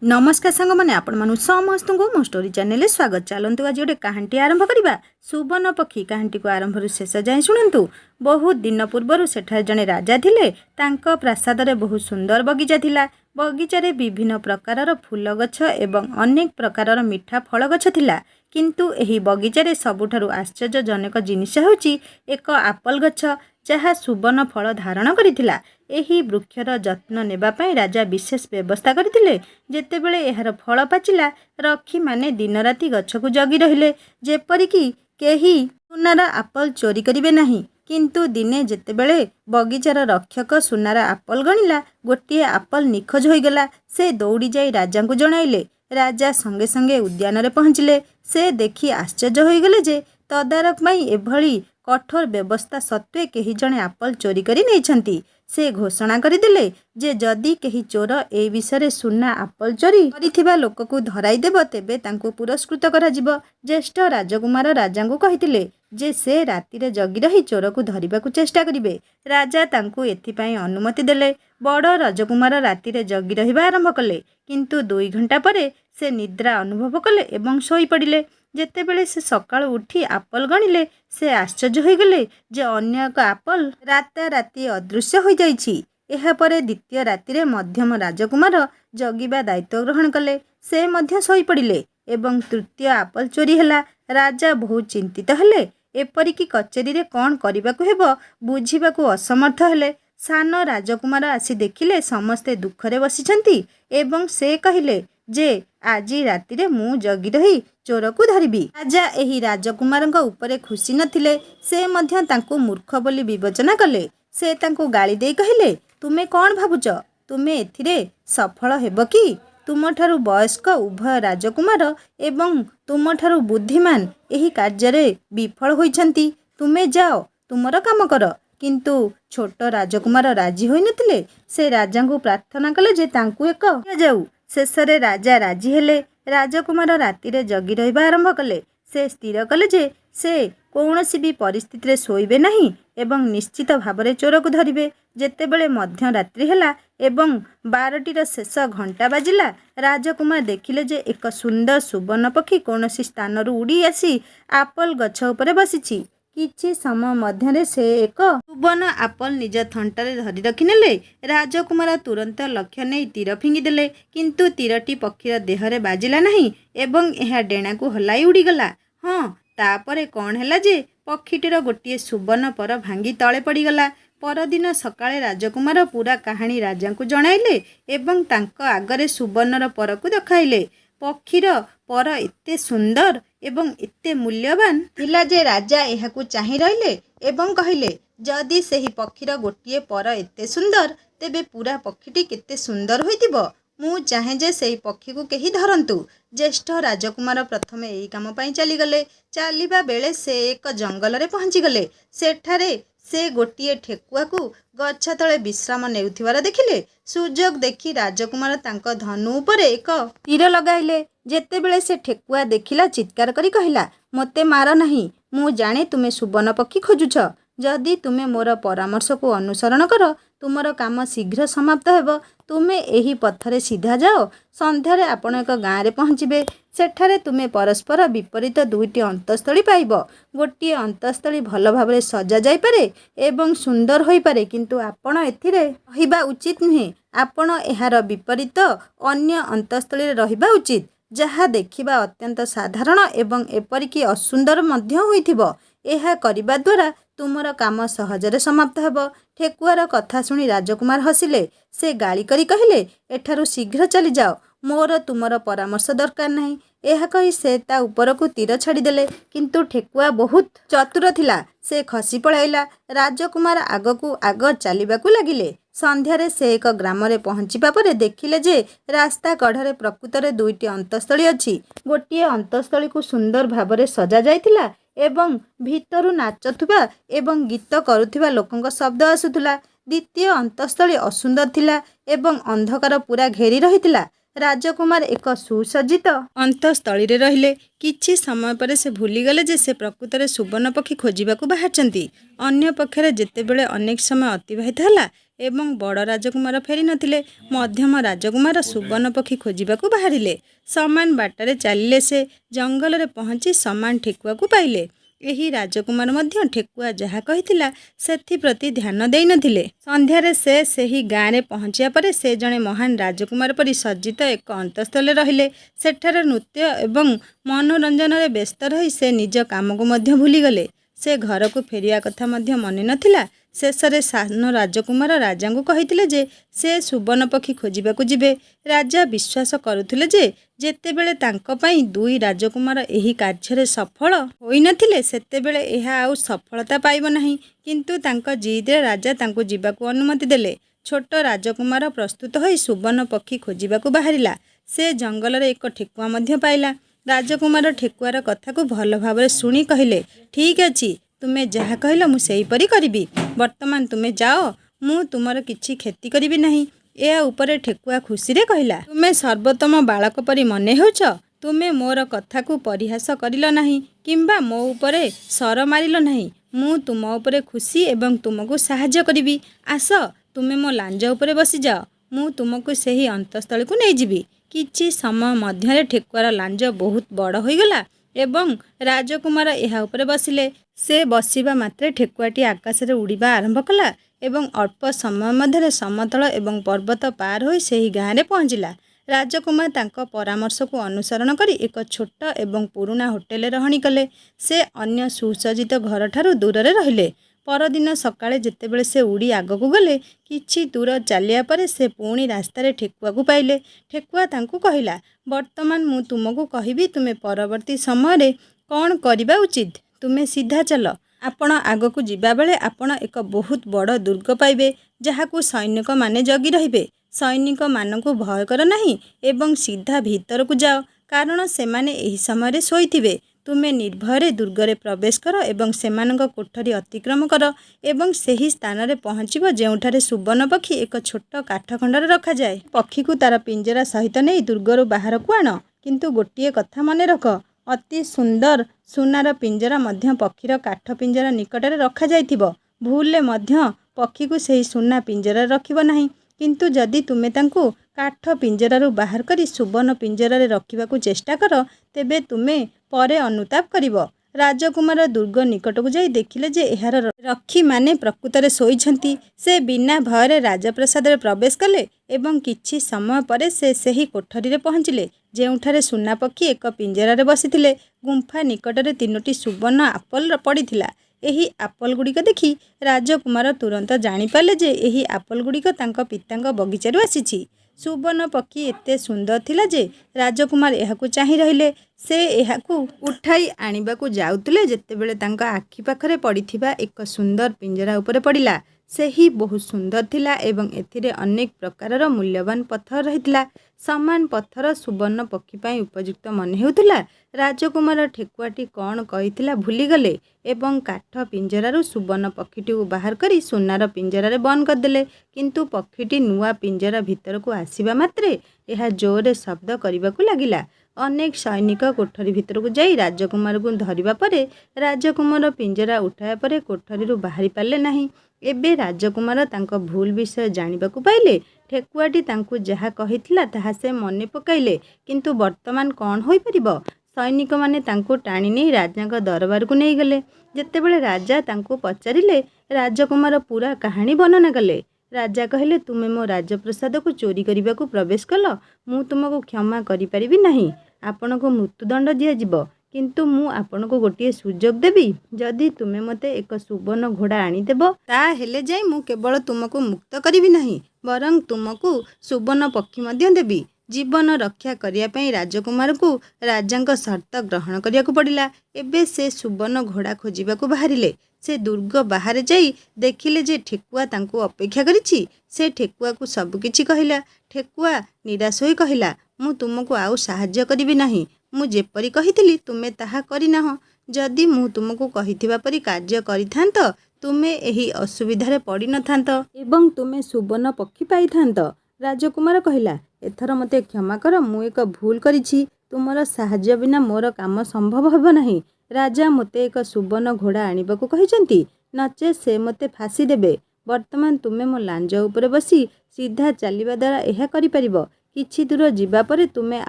नमस्कार सांग मैंने आपण मानु समस्त को मो स्टोरी चैनल स्वागत। चलतु आज गोटे कहानी आरंभ करवा। सुवर्ण पक्षी कहानी को आरंभ शेष जाए शुणु। बहुत दिन पूर्वर सेठार जड़े राजा थिले। तांको प्रासाद रे बहुत सुंदर बगीचा थिला। बगीचारे विभिन्न प्रकारर फूल गछ एवं अनेक प्रकारर मिठा फल गछ थिला। किंतु एही बगीचारे सबुठारु आश्चर्यजनक जिनिस हेउची एक आप्पल गछ, जहाँ सुवर्ण फल धारण करिथिला। एही वृक्षर जत्न नेबा पई राजा विशेष व्यवस्था करथिले। जेतेबेले एहार फल पाचिला, रक्षी माने दिन राति गछकु जगी रहिले, जेपरिकी केही सुनार आप्पल चोरी करिवे नाही। किंतु दिने जेतेबेले बगीचार रक्षक सुनार आप्पल गणिला, गोटे आप्पल निखोज होईगला। से दौड़ी जाई राजांकु जणाइले। राजा संगे संगे उद्यान रे पहुँचिले। से देखी आश्चर्य होईगले जे तदारक पई एभली कठोर व्यवस्था सत्वे केही जणे आप्पल चोरी करी नेइछंती। से घोषणा करदेले जे जदि केही चोर ए विषय सुना आप्पल चोरी करिथिबा लोककु धराई देबो तेबे तांकु पुरस्कृत कराजिबो। ज्येष्ठ राजकुमार राजांकु कहिथिले जे से रातिरे जगी रही चोरकु धरिबाकु चेष्टा करिवे। राजा तांकु एथिपाई अनुमति देले। बड़ राजकुमार रातिरे जगी रहिबा आरंभ कले। किंतु 2 घंटा परे से निद्रा अनुभव कले एवं सोई पड़िले। जेतेबेले से सकाळु उठी आप्पल गणिले, से आश्चर्य होईगले जे अन्य एक आप्पल राताराति अदृश्य हो जाइछि। एहा परे द्वितीय रातिरे मध्यम राजकुमार जगिबा दायित्व ग्रहण कले। से मध्य सोई पड़िले एवं तृतीय आप्पल चोरी हैला। राजा बहुत चिंतित हेले। एपरिकी कचेरी रे कौन करिबाकु हेबो बुझिबाकु असमर्थ हेले। सान राजकुमार आसी देखिले समस्ते दुखरे बसिछंती एवं से कहिले जे आजी रातिरे मु जगी रही चोरकु धरिबी। राजा एही राजकुमारंक उपरे खुशी नथिले। से मध्य तांकु मूर्ख बोली विवेचना कले। से तांकु गाली देई कहिले, तुमे कौन भाबुच? तुमे एथिरे सफल हेबो कि? तुमठारु वयस्क उभय राजकुमार एवं तुमठारु बुद्धिमान एही कार्य विफल होइछंती। तुमे जाओ, तुमर काम कर। किंतु छोट राजकुमार राजी होई नथिले। से राजांकु प्रार्थना कले जे तांकु एक जाऊ। शेषरे राजा राजी हेले। राजकुमार रातिरे जगी रहिबा आरंभ कले। से स्थिर कले जे से कौनसी भी परिस्थिति रे सोइबे नहीं एवं निश्चित भावरे चोरकु धरिबे। जेतेबेले मध्य रात्रि हैला एवं 12टीर शेष घंटा बाजिला, राजकुमार देखिले जे एक सुंदर सुवर्ण पक्षी कौनसी स्थानरु उड़ी आसी आप्पल गछ उपरे बसिछि। किछि समय मध्यरे से एक सुवर्ण आप्पल निज थंटारे धरी रखिनेले। राजकुमार तुरंत लक्ष्य नहीं तीर फिंगी देले। किंतु तीरटी पक्षीर देहरे बाजिला नहीं एवं एहा डेणाकु हलाई उड़ीगला। हाँ, तापरे कौन हैला जे पक्षीटीर गोटे सुवर्ण पर भांगी तले पड़ीगला। परदिन सकाळे राजकुमार पूरा कहानी राजांकु जणाइले एवं तांको आगरे सुवर्णर परकु देखाइले। पक्षीर पर एते सुंदर एवं एते मूल्यवान थिला जे राजा एहाकु चाहि रहिले एवं कहिले, जदि सेही पक्षीर गोटे पर एते सुंदर तेबे पूरा पक्षीटी केते सुंदर होइतिबो। मु चाहे जे सेही पक्षी को केही धरंतु। ज्येष्ठ राजकुमार प्रथमे एही काम पई चली गले। चालिबा बेले से एक जंगल रे पहुंची गले। सेठारे से गोटे ठेकुआ को गछ तले विश्राम नेउथिबार देखिले। सुजोग देखी राजकुमार तांको धनु उपरे एक तीर लगाइले। जेतेबेले से ठेकुआ देखिला, चित्कार करी कहिला, मोते मार नहीं, मु जाने तुमे सुवर्ण पक्षी खोजुछ। जदि तुमे मोर परामर्श को अनुसरण कर, तुमर काम शीघ्र समाप्त हेबो। तुमे एही पथरे सीधा जाओ। संध्यारे आपण एक गाँ रे पहुँचबे। सेठारे तुमे परस्पर विपरीत 2टी अंतस्थली पाइब। गोटे अंतस्थली भल भाबरे सजा जाई पारे एवं सुंदर होई पारे, किंतु आपण एथिरे रहिबा उचित नुहे। आपण एहार विपरीत अन्य अंतस्थली रे रहिबा उचित, जहा देखिबा अत्यंत साधारण एवं एपरिकी असुंदर मध्य होइथिबो। एहा करिबा द्वारा तुमर काम सहजरे समाप्त हेबो। ठेकुआर कथा सुनी राजकुमार हसिले। से गाली करी कहिले, एठारु शीघ्र चली जाओ, मोर तुमर परामर्श दरकार नहीं। एहा कही से ता उपरकु तीर छाड़ी देले। किंतु ठेकुआ बहुत चतुर थिला। से खसी पळाइला। राजकुमार आगकु आग चालिबाकु लागिले। संध्यारे से एक ग्राम रे पहुँचिबा परे देखिले जे रास्ता कढ़रे प्रकृतरे 2टी अंतस्थली अछि। गोटे अंतस्थली को सुंदर भावरे सजा जाइथिला एवं भीतरु नाचुथुबा एवं गीत करुथुबा लोकंक शब्द आसुथुला। द्वितीय अंतस्थली असुंदर थिला एवं अंधकार पूरा घेरी रहिथिला। राजकुमार एक सुसज्जित अंतस्थली रे रहिले। किछि समय पर से भूलीगले जे से प्रकृतरे सुवर्ण पक्षी खोजिबाकु बाहारचंती। अन्य पक्षरे जेतेबेले अनेक समय अतिबाहित होला ଏବଂ ବଡ଼ ରାଜକୁମାର ଫେରି ନଥିଲେ। ମଧ୍ୟମ ରାଜକୁମାର ସୁବର୍ଣ୍ଣ ପକ୍ଷୀ ଖୋଜିବାକୁ ବାହାରିଲେ। ସମାନ ବାଟରେ ଚାଲିଲେ। ସେ ଜଙ୍ଗଲରେ ପହଞ୍ଚି ସମାନ ଠେକୁଆକୁ ପାଇଲେ। ଏହି ରାଜକୁମାର ମଧ୍ୟ ଠେକୁଆ ଯାହା କହିଥିଲା ସେଥିପ୍ରତି ଧ୍ୟାନ ଦେଇନଥିଲେ। ସନ୍ଧ୍ୟାରେ ସେ ସେହି ଗାଁରେ ପହଞ୍ଚିବା ପରେ ସେ ଜଣେ ମହାନ ରାଜକୁମାର ପରି ସଜ୍ଜିତ ଏକ ଅନ୍ତଃସ୍ଥଳରେ ରହିଲେ। ସେଠାରେ ନୃତ୍ୟ ଏବଂ ମନୋରଞ୍ଜନରେ ବ୍ୟସ୍ତ ରହି ସେ ନିଜ କାମକୁ ମଧ୍ୟ ଭୁଲିଗଲେ। ସେ ଘରକୁ ଫେରିବା କଥା ମଧ୍ୟ ମନେ ନଥିଲା। ଶେଷରେ ସାନ ରାଜକୁମାର ରାଜାଙ୍କୁ କହିଥିଲେ ଯେ ସେ ସୁବର୍ଣ୍ଣ ପକ୍ଷୀ ଖୋଜିବାକୁ ଯିବେ। ରାଜା ବିଶ୍ୱାସ କରୁଥିଲେ ଯେ ଯେତେବେଳେ ତାଙ୍କ ପାଇଁ ଦୁଇ ରାଜକୁମାର ଏହି କାର୍ଯ୍ୟରେ ସଫଳ ହୋଇନଥିଲେ ସେତେବେଳେ ଏହା ଆଉ ସଫଳତା ପାଇବ ନାହିଁ। କିନ୍ତୁ ତାଙ୍କ ଜିଦରେ ରାଜା ତାଙ୍କୁ ଯିବାକୁ ଅନୁମତି ଦେଲେ। ଛୋଟ ରାଜକୁମାର ପ୍ରସ୍ତୁତ ହୋଇ ସୁବର୍ଣ୍ଣ ପକ୍ଷୀ ଖୋଜିବାକୁ ବାହାରିଲା। ସେ ଜଙ୍ଗଲରେ ଏକ ଠେକୁଆ ମଧ୍ୟ ପାଇଲା। ରାଜକୁମାର ଠେକୁଆର କଥାକୁ ଭଲ ଭାବରେ ଶୁଣି କହିଲେ, ଠିକ୍ ଅଛି, ତୁମେ ଯାହା କହିଲ ମୁଁ ସେହିପରି କରିବି। ବର୍ତ୍ତମାନ ତୁମେ ଯାଅ, ମୁଁ ତୁମର କିଛି କ୍ଷତି କରିବି ନାହିଁ। ଏହା ଉପରେ ଠେକୁଆ ଖୁସିରେ କହିଲା, ତୁମେ ସର୍ବୋତ୍ତମ ବାଳକ ପରି ମନେ ହେଉଛ। ତୁମେ ମୋର କଥାକୁ ପରିହାସ କରିଲ ନାହିଁ କିମ୍ବା ମୋ ଉପରେ ସର ମାରିଲ ନାହିଁ। ମୁଁ ତୁମ ଉପରେ ଖୁସି ଏବଂ ତୁମକୁ ସାହାଯ୍ୟ କରିବି। ଆସ, ତୁମେ ମୋ ଲାଞ୍ଜ ଉପରେ ବସିଯାଅ। ମୁଁ ତୁମକୁ ସେହି ଅନ୍ତଃସ୍ଥଳକୁ ନେଇଯିବି। କିଛି ସମୟ ମଧ୍ୟରେ ଠେକୁଆର ଲାଞ୍ଜ ବହୁତ ବଡ଼ ହୋଇଗଲା ଏବଂ ରାଜକୁମାର ଏହା ଉପରେ ବସିଲେ। ସେ ବସିବା ମାତ୍ରେ ଠେକୁଆଟି ଆକାଶରେ ଉଡ଼ିବା ଆରମ୍ଭ କଲା ଏବଂ ଅଳ୍ପ ସମୟ ମଧ୍ୟରେ ସମତଳ ଏବଂ ପର୍ବତ ପାର ହୋଇ ସେହି ଗାଁରେ ପହଞ୍ଚିଲା। ରାଜକୁମାର ତାଙ୍କ ପରାମର୍ଶକୁ ଅନୁସରଣ କରି ଏକ ଛୋଟ ଏବଂ ପୁରୁଣା ହୋଟେଲରେ ରହଣି କଲେ। ସେ ଅନ୍ୟ ସୁସଜ୍ଜିତ ଘରଠାରୁ ଦୂରରେ ରହିଲେ। ପରଦିନ ସକାଳେ ଯେତେବେଳେ ସେ ଉଡ଼ି ଆଗକୁ ଗଲେ, କିଛି ଦୂର ଚାଲିବା ପରେ ସେ ପୁଣି ରାସ୍ତାରେ ଠେକୁଆକୁ ପାଇଲେ। ଠେକୁଆ ତାଙ୍କୁ କହିଲା, ବର୍ତ୍ତମାନ ମୁଁ ତୁମକୁ କହିବି ତୁମେ ପରବର୍ତ୍ତୀ ସମୟରେ କ'ଣ କରିବା ଉଚିତ। ତୁମେ ସିଧା ଚାଲ। ଆପଣ ଆଗକୁ ଯିବାବେଳେ ଆପଣ ଏକ ବହୁତ ବଡ଼ ଦୁର୍ଗ ପାଇବେ ଯାହାକୁ ସୈନିକମାନେ ଜଗି ରହିବେ। ସୈନିକମାନଙ୍କୁ ଭୟ କର ନାହିଁ ଏବଂ ସିଧା ଭିତରକୁ ଯାଅ, କାରଣ ସେମାନେ ଏହି ସମୟରେ ଶୋଇଥିବେ। ତୁମେ ନିର୍ଭୟରେ ଦୁର୍ଗରେ ପ୍ରବେଶ କର ଏବଂ ସେମାନଙ୍କ କୋଠରୀ ଅତିକ୍ରମ କର ଏବଂ ସେହି ସ୍ଥାନରେ ପହଞ୍ଚିବ ଯେଉଁଠାରେ ସୁବର୍ଣ୍ଣ ପକ୍ଷୀ ଏକ ଛୋଟ କାଠ ଖଣ୍ଡରେ ରଖାଯାଏ। ପକ୍ଷୀକୁ ତାର ପିଞ୍ଜରା ସହିତ ନେଇ ଦୁର୍ଗରୁ ବାହାରକୁ ଆଣ। କିନ୍ତୁ ଗୋଟିଏ କଥା ମନେ ରଖ, ଅତି ସୁନ୍ଦର ସୁନାର ପିଞ୍ଜରା ମଧ୍ୟ ପକ୍ଷୀର କାଠ ପିଞ୍ଜରା ନିକଟରେ ରଖାଯାଇଥିବ। ଭୁଲରେ ମଧ୍ୟ ପକ୍ଷୀକୁ ସେହି ସୁନା ପିଞ୍ଜରାରେ ରଖିବ ନାହିଁ। କିନ୍ତୁ ଯଦି ତୁମେ ତାଙ୍କୁ କାଠ ପିଞ୍ଜରାରୁ ବାହାର କରି ସୁବର୍ଣ୍ଣ ପିଞ୍ଜରାରେ ରଖିବାକୁ ଚେଷ୍ଟା କର, ତେବେ ତୁମେ ପରେ ଅନୁତାପ କରିବ। ରାଜକୁମାର ଦୁର୍ଗ ନିକଟକୁ ଯାଇ ଦେଖିଲେ ଯେ ଏହାର ରକ୍ଷୀମାନେ ପ୍ରକୃତରେ ଶୋଇଛନ୍ତି। ସେ ବିନା ଭୟରେ ରାଜପ୍ରାସାଦରେ ପ୍ରବେଶ କଲେ ଏବଂ କିଛି ସମୟ ପରେ ସେ ସେହି କୋଠରୀରେ ପହଞ୍ଚିଲେ ଯେଉଁଠାରେ ସୁନା ପକ୍ଷୀ ଏକ ପିଞ୍ଜରାରେ ବସିଥିଲେ। ଗୁମ୍ଫା ନିକଟରେ 3ଟି ସୁବର୍ଣ୍ଣ ଆପଲ ପଡ଼ିଥିଲା। ଏହି ଆପଲଗୁଡ଼ିକ ଦେଖି ରାଜକୁମାର ତୁରନ୍ତ ଜାଣିପାରିଲେ ଯେ ଏହି ଆପଲଗୁଡ଼ିକ ତାଙ୍କ ପିତାଙ୍କ ବଗିଚାରୁ ଆସିଛି। ସୁବର୍ଣ୍ଣ ପକ୍ଷୀ ଏତେ ସୁନ୍ଦର ଥିଲା ଯେ ରାଜକୁମାର ଏହାକୁ ଚାହିଁ ରହିଲେ। ସେ ଏହାକୁ ଉଠାଇ ଆଣିବାକୁ ଯାଉଥିଲେ ଯେତେବେଳେ ତାଙ୍କ ଆଖି ପାଖରେ ପଡ଼ିଥିବା ଏକ ସୁନ୍ଦର ପିଞ୍ଜରା ଉପରେ ପଡ଼ିଲା। ସେହି ବହୁତ ସୁନ୍ଦର ଥିଲା ଏବଂ ଏଥିରେ ଅନେକ ପ୍ରକାରର ମୂଲ୍ୟବାନ ପଥର ରହିଥିଲା। ସମାନ ପଥର ସୁବର୍ଣ୍ଣ ପକ୍ଷୀ ପାଇଁ ଉପଯୁକ୍ତ ମନେ ହେଉଥିଲା। ରାଜକୁମାର ଠେକୁଆଟି କ'ଣ କହିଥିଲା ଭୁଲିଗଲେ ଏବଂ କାଠ ପିଞ୍ଜରାରୁ ସୁବର୍ଣ୍ଣ ପକ୍ଷୀଟିକୁ ବାହାର କରି ସୁନାର ପିଞ୍ଜରାରେ ବନ୍ଦ କରିଦେଲେ। କିନ୍ତୁ ପକ୍ଷୀଟି ନୂଆ ପିଞ୍ଜରା ଭିତରକୁ ଆସିବା ମାତ୍ରେ ଏହା ଜୋରରେ ଶବ୍ଦ କରିବାକୁ ଲାଗିଲା। ଅନେକ ସୈନିକ କୋଠରୀ ଭିତରକୁ ଯାଇ ରାଜକୁମାରକୁ ଧରିବା ପରେ ରାଜକୁମାର ପିଞ୍ଜରା ଉଠାଇବା ପରେ କୋଠରୀରୁ ବାହାରି ପାରିଲେ ନାହିଁ। ଏବେ ରାଜକୁମାର ତାଙ୍କ ଭୁଲ ବିଷୟ ଜାଣିବାକୁ ପାଇଲେ। ଠେକୁଆଟି ତାଙ୍କୁ ଯାହା କହିଥିଲା ତାହା ସେ ମନେ ପକାଇଲେ। କିନ୍ତୁ ବର୍ତ୍ତମାନ କ'ଣ ହୋଇପାରିବ? ସୈନିକମାନେ ତାଙ୍କୁ ଟାଣି ନେଇ ରାଜାଙ୍କ ଦରବାରକୁ ନେଇଗଲେ। ଯେତେବେଳେ ରାଜା ତାଙ୍କୁ ପଚାରିଲେ, ରାଜକୁମାର ପୁରା କାହାଣୀ ବର୍ଣ୍ଣନା କଲେ। ରାଜା କହିଲେ, ତୁମେ ମୋ ରାଜପ୍ରସାଦକୁ ଚୋରି କରିବାକୁ ପ୍ରବେଶ କଲ। ମୁଁ ତୁମକୁ କ୍ଷମା କରିପାରିବି ନାହିଁ। ଆପଣଙ୍କୁ ମୃତ୍ୟୁଦଣ୍ଡ ଦିଆଯିବ। କିନ୍ତୁ ମୁଁ ଆପଣଙ୍କୁ ଗୋଟିଏ ସୁଯୋଗ ଦେବି। ଯଦି ତୁମେ ମୋତେ ଏକ ସୁବର୍ଣ୍ଣ ଘୋଡ଼ା ଆଣିଦେବ, ତାହେଲେ ଯାଇ ମୁଁ କେବଳ ତୁମକୁ ମୁକ୍ତ କରିବି ନାହିଁ, ବରଂ ତୁମକୁ ସୁବର୍ଣ୍ଣ ପକ୍ଷୀ ମଧ୍ୟ ଦେବି। ଜୀବନ ରକ୍ଷା କରିବା ପାଇଁ ରାଜକୁମାରକୁ ରାଜାଙ୍କ ସର୍ତ୍ତ ଗ୍ରହଣ କରିବାକୁ ପଡ଼ିଲା। ଏବେ ସେ ସୁବର୍ଣ୍ଣ ଘୋଡ଼ା ଖୋଜିବାକୁ ବାହାରିଲେ। ସେ ଦୁର୍ଗ ବାହାରେ ଯାଇ ଦେଖିଲେ ଯେ ଠେକୁଆ ତାଙ୍କୁ ଅପେକ୍ଷା କରିଛି। ସେ ଠେକୁଆକୁ ସବୁକିଛି କହିଲା। ଠେକୁଆ ନିରାଶ ହୋଇ କହିଲା, ମୁଁ ତୁମକୁ ଆଉ ସାହାଯ୍ୟ କରିବି ନାହିଁ। ମୁଁ ଯେପରି କହିଥିଲି ତୁମେ ତାହା କରିନାହଁ। ଯଦି ମୁଁ ତୁମକୁ କହିଥିବା ପରି କାର୍ଯ୍ୟ କରିଥାନ୍ତ, ତୁମେ ଏହି ଅସୁବିଧାରେ ପଡ଼ିନଥାନ୍ତ ଏବଂ ତୁମେ ସୁବର୍ଣ୍ଣ ପକ୍ଷୀ ପାଇଥାନ୍ତ। ରାଜକୁମାର କହିଲା, ଏଥର ମୋତେ କ୍ଷମା କର, ମୁଁ ଏକ ଭୁଲ କରିଛି। ତୁମର ସାହାଯ୍ୟ ବିନା ମୋର କାମ ସମ୍ଭବ ହେବ ନାହିଁ। ରାଜା ମୋତେ ଏକ ସୁବର୍ଣ୍ଣ ଘୋଡ଼ା ଆଣିବାକୁ କହିଛନ୍ତି, ନଚେତ୍ ସେ ମୋତେ ଫାଶୀ ଦେବେ। ବର୍ତ୍ତମାନ ତୁମେ ମୋ ଲାଞ୍ଜ ଉପରେ ବସି ସିଧା ଚାଲିବା ଦ୍ୱାରା ଏହା କରିପାରିବ। କିଛି ଦୂର ଯିବା ପରେ ତୁମେ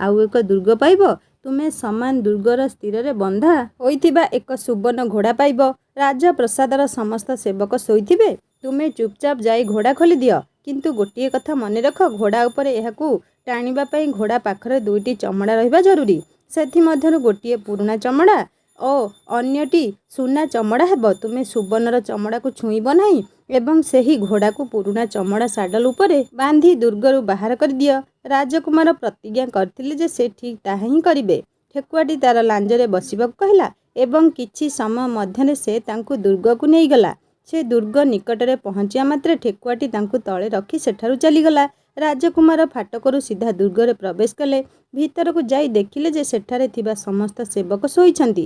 ଆଉ ଏକ ଦୁର୍ଗ ପାଇବ। ତୁମେ ସମାନ ଦୁର୍ଗର ସ୍ଥିରରେ ବନ୍ଧା ହୋଇଥିବା ଏକ ସୁବର୍ଣ୍ଣ ଘୋଡ଼ା ପାଇବ। ରାଜପ୍ରସାଦର ସମସ୍ତ ସେବକ ଶୋଇଥିବେ। ତୁମେ ଚୁପଚାପ ଯାଇ ଘୋଡ଼ା ଖୋଲିଦିଅ। କିନ୍ତୁ ଗୋଟିଏ କଥା ମନେ ରଖ, ଘୋଡ଼ା ଉପରେ ଏହାକୁ ଟାଣିବା ପାଇଁ ଘୋଡ଼ା ପାଖରେ 2ଟି ଚମଡ଼ା ରହିବା ଜରୁରୀ। ସେଥିମଧ୍ୟରୁ ଗୋଟିଏ ପୁରୁଣା ଚମଡ଼ା ଓ ଅନ୍ୟଟି ସୁନା ଚମଡ଼ା ହେବ। ତୁମେ ସୁବର୍ଣ୍ଣର ଚମଡ଼ାକୁ ଛୁଇଁବ ନାହିଁ ଏବଂ ସେହି ଘୋଡ଼ାକୁ ପୁରୁଣା ଚମଡ଼ା ସାଡଲ ଉପରେ ବାନ୍ଧି ଦୁର୍ଗରୁ ବାହାର କରିଦିଅ। ରାଜକୁମାର ପ୍ରତିଜ୍ଞା କରିଥିଲେ ଯେ ସେ ଠିକ୍ ତାହା ହିଁ କରିବେ। ଠେକୁଆଟି ତାର ଲାଞ୍ଜରେ ବସିବାକୁ କହିଲା ଏବଂ କିଛି ସମୟ ମଧ୍ୟରେ ସେ ତାଙ୍କୁ ଦୁର୍ଗକୁ ନେଇଗଲା। ସେ ଦୁର୍ଗ ନିକଟରେ ପହଞ୍ଚିବା ମାତ୍ରେ ଠେକୁଆଟି ତାଙ୍କୁ ତଳେ ରଖି ସେଠାରୁ ଚାଲିଗଲା। ରାଜକୁମାର ଫାଟକରୁ ସିଧା ଦୁର୍ଗରେ ପ୍ରବେଶ କଲେ। ଭିତରକୁ ଯାଇ ଦେଖିଲେ ଯେ ସେଠାରେ ଥିବା ସମସ୍ତ ସେବକ ଶୋଇଛନ୍ତି।